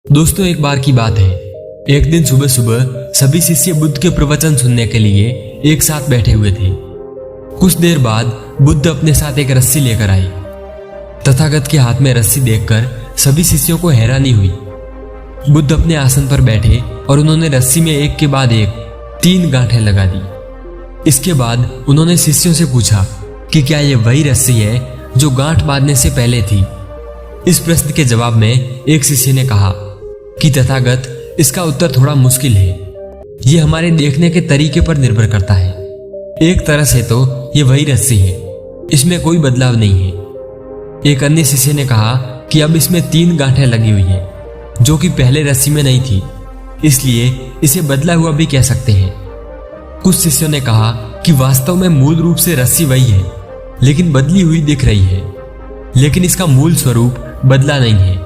दोस्तों, एक बार की बात है। एक दिन सुबह सुबह सभी शिष्य बुद्ध के प्रवचन सुनने के लिए एक साथ बैठे हुए थे। कुछ देर बाद बुद्ध अपने साथ एक रस्सी लेकर आए। तथागत के हाथ में रस्सी देखकर सभी शिष्यों को हैरानी हुई। बुद्ध अपने आसन पर बैठे और उन्होंने रस्सी में एक के बाद एक 3 गांठें लगा दी। इसके बाद उन्होंने शिष्यों से पूछा कि क्या यह वही रस्सी है जो गांठ बांधने से पहले थी। इस प्रश्न के जवाब में एक शिष्य ने कहा कि तथागत, इसका उत्तर थोड़ा मुश्किल है। यह हमारे देखने के तरीके पर निर्भर करता है। एक तरह से तो यह वही रस्सी है, इसमें कोई बदलाव नहीं है। एक अन्य शिष्य ने कहा कि अब इसमें 3 गांठें लगी हुई है जो कि पहले रस्सी में नहीं थी, इसलिए इसे बदला हुआ भी कह सकते हैं। कुछ शिष्यों ने कहा कि वास्तव में मूल रूप से रस्सी वही है, लेकिन बदली हुई दिख रही है, लेकिन इसका मूल स्वरूप बदला नहीं है।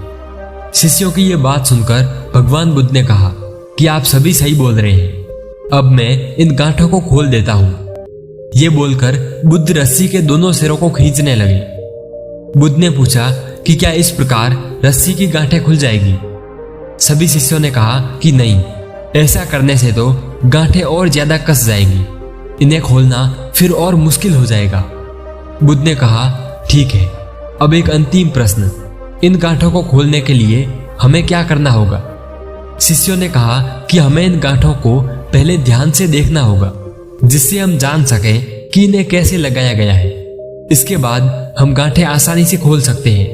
शिष्यों की यह बात सुनकर भगवान बुद्ध ने कहा कि आप सभी सही बोल रहे हैं, अब मैं इन गांठों को खोल देता हूं। यह बोलकर बुद्ध रस्सी के दोनों सिरों को खींचने लगे। बुद्ध ने पूछा कि क्या इस प्रकार रस्सी की गांठें खुल जाएगी। सभी शिष्यों ने कहा कि नहीं, ऐसा करने से तो गांठें और ज्यादा कस जाएंगी, इन्हें खोलना फिर और मुश्किल हो जाएगा। बुद्ध ने कहा, ठीक है, अब एक अंतिम प्रश्न, इन गांठों को खोलने के लिए हमें क्या करना होगा। शिष्यों ने कहा कि हमें इन गांठों को पहले ध्यान से देखना होगा, जिससे हम जान सकें कि इन्हें कैसे लगाया गया है। इसके बाद हम गांठें आसानी से खोल सकते हैं।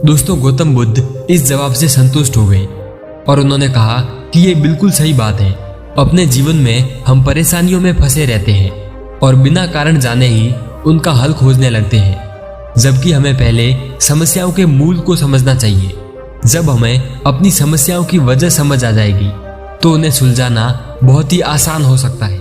दोस्तों, गौतम बुद्ध इस जवाब से संतुष्ट हो गए और उन्होंने कहा कि यह बिल्कुल सही बात है। अपने जीवन में हम परेशानियों में फंसे रहते हैं और बिना कारण जाने ही उनका हल खोजने लगते हैं, जबकि हमें पहले समस्याओं के मूल को समझना चाहिए। जब हमें अपनी समस्याओं की वजह समझ आ जाएगी तो उन्हें सुलझाना बहुत ही आसान हो सकता है।